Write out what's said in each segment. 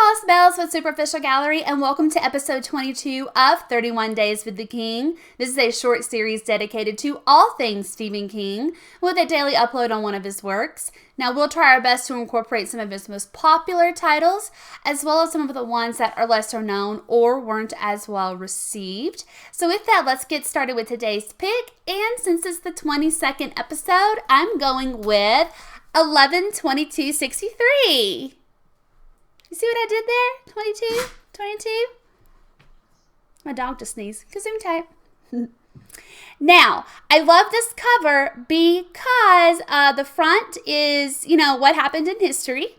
host, Mells with Superficial Gallery, and welcome to episode 22 of 31 Days with the King. This is a short series dedicated to all things Stephen King, with a daily upload on one of his works. Now, we'll try our best to incorporate some of his most popular titles, as well as some of the ones that are lesser known or weren't as well received. So with that, let's get started with today's pick, and since it's the 22nd episode, I'm going with 11/22/63. You see what I did there? 22? My dog just sneezed. Zoom type. Now, I love this cover because the front is, what happened in history.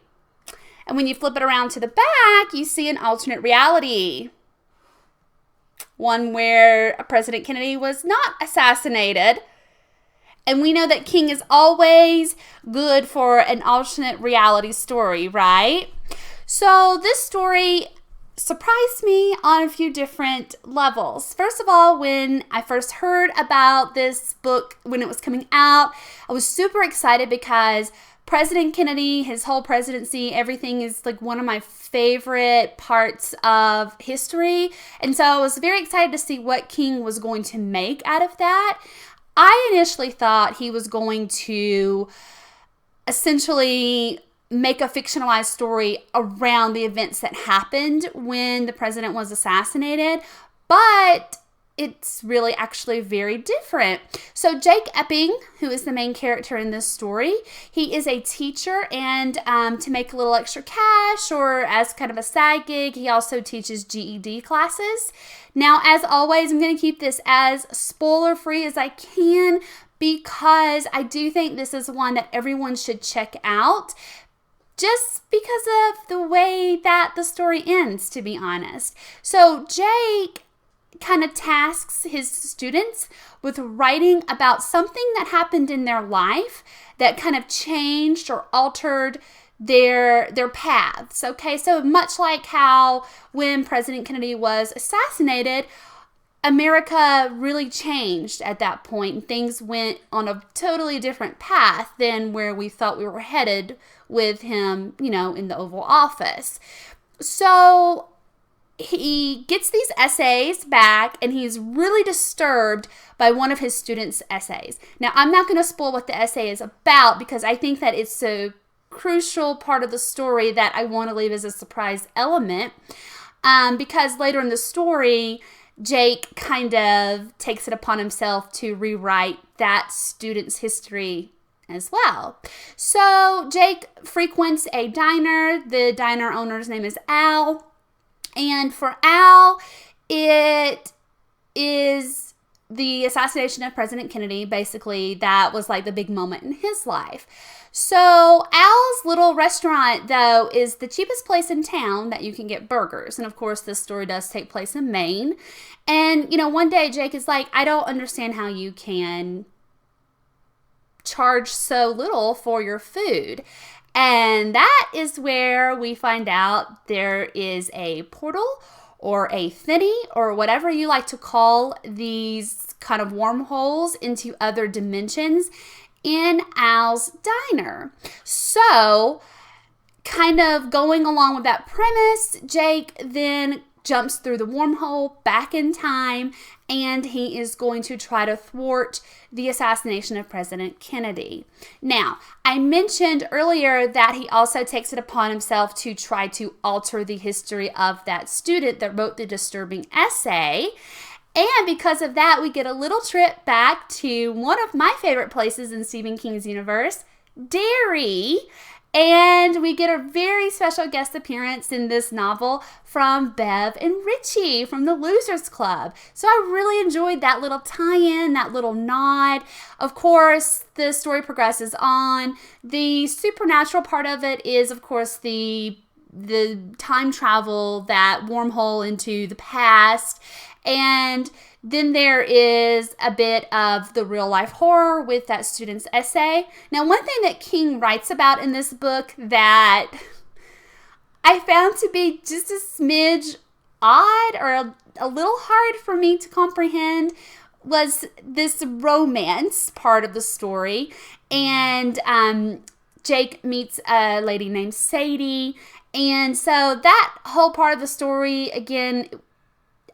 And when you flip it around to the back, you see an alternate reality. One where President Kennedy was not assassinated. And we know that King is always good for an alternate reality story, right? So this story surprised me on a few different levels. First of all, when I first heard about this book, when it was coming out, I was super excited because President Kennedy, his whole presidency, everything is like one of my favorite parts of history. And so I was very excited to see what King was going to make out of that. I initially thought he was going to essentially make a fictionalized story around the events that happened when the president was assassinated, but it's really actually very different. So Jake Epping, who is the main character in this story, he is a teacher, and to make a little extra cash or as kind of a side gig, he also teaches GED classes. Now, as always, I'm going to keep this as spoiler-free as I can because I do think this is one that everyone should check out, just because of the way that the story ends, to be honest. So Jake kind of tasks his students with writing about something that happened in their life that kind of changed or altered their paths. Okay, so much like how when President Kennedy was assassinated, America really changed at that point. Things went on a totally different path than where we thought we were headed with him, in the Oval Office. So he gets these essays back, and he's really disturbed by one of his students' essays. Now, I'm not going to spoil what the essay is about because I think that it's a crucial part of the story that I want to leave as a surprise element, because later in the story, Jake kind of takes it upon himself to rewrite that student's history as well. So Jake frequents a diner. The diner owner's name is Al. And for Al, it is the assassination of President Kennedy. Basically, that was like the big moment in his life. So Al's little restaurant, though, is the cheapest place in town that you can get burgers. And of course, this story does take place in Maine. And, one day Jake is like, I don't understand how you can charge so little for your food. And that is where we find out there is a portal or a thinny or whatever you like to call these kind of wormholes into other dimensions in Al's diner. So, kind of going along with that premise, Jake then jumps through the wormhole back in time, and he is going to try to thwart the assassination of President Kennedy. Now, I mentioned earlier that he also takes it upon himself to try to alter the history of that student that wrote the disturbing essay. And because of that, we get a little trip back to one of my favorite places in Stephen King's universe, Derry. And we get a very special guest appearance in this novel from Bev and Richie from the Losers Club. So I really enjoyed that little tie-in, that little nod. Of course, the story progresses on. The supernatural part of it is, of course, the time travel, that wormhole into the past. And then there is a bit of the real life horror with that student's essay. Now, one thing that King writes about in this book that I found to be just a smidge odd or a little hard for me to comprehend was this romance part of the story. And Jake meets a lady named Sadie, And so that whole part of the story, again,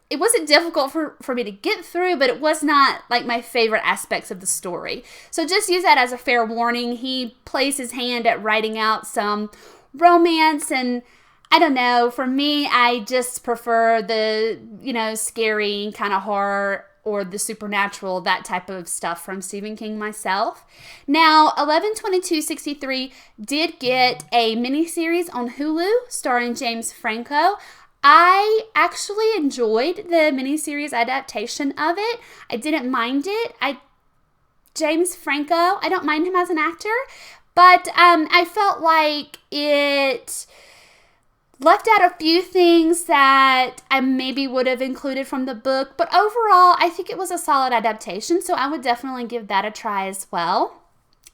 it wasn't difficult for me to get through, but it was not like my favorite aspects of the story. So just use that as a fair warning. He plays his hand at writing out some romance, and I don't know, for me, I just prefer the, scary kind of horror or the supernatural, that type of stuff from Stephen King myself. Now, 11/22/63 did get a miniseries on Hulu starring James Franco. I actually enjoyed the miniseries adaptation of it. I didn't mind it. James Franco, I don't mind him as an actor, but I felt like it left out a few things that I maybe would have included from the book, but overall, I think it was a solid adaptation, so I would definitely give that a try as well.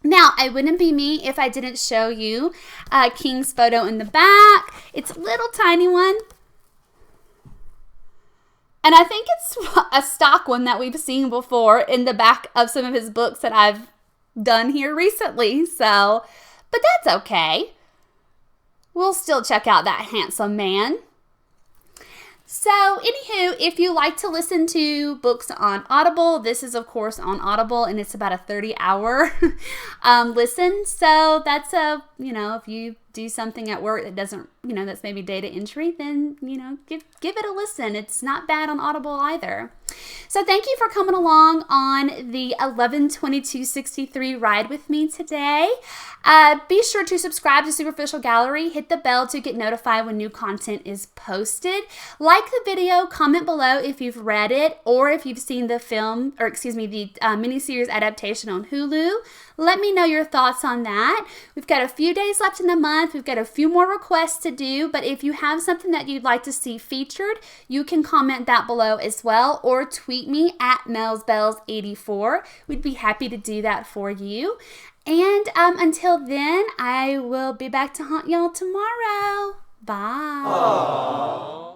Now, it wouldn't be me if I didn't show you King's photo in the back. It's a little tiny one. And I think it's a stock one that we've seen before in the back of some of his books that I've done here recently. So, but that's okay. We'll still check out that handsome man. So, anywho, if you like to listen to books on Audible, this is, of course, on Audible, and it's about a 30-hour listen. So, that's if you do something at work that doesn't, that's maybe data entry, then, give it a listen. It's not bad on Audible either. So, thank you for coming along on the 11/22/63 ride with me today. Be sure to subscribe to Superficial Gallery. Hit the bell to get notified when new content is posted. Like the video, comment below if you've read it or if you've seen the miniseries adaptation on Hulu. Let me know your thoughts on that. We've got a few days left in the month. We've got a few more requests to do, but if you have something that you'd like to see featured, you can comment that below as well, or tweet me at MellsBells84. We'd be happy to do that for you. And until then, I will be back to haunt y'all tomorrow. Bye. Aww.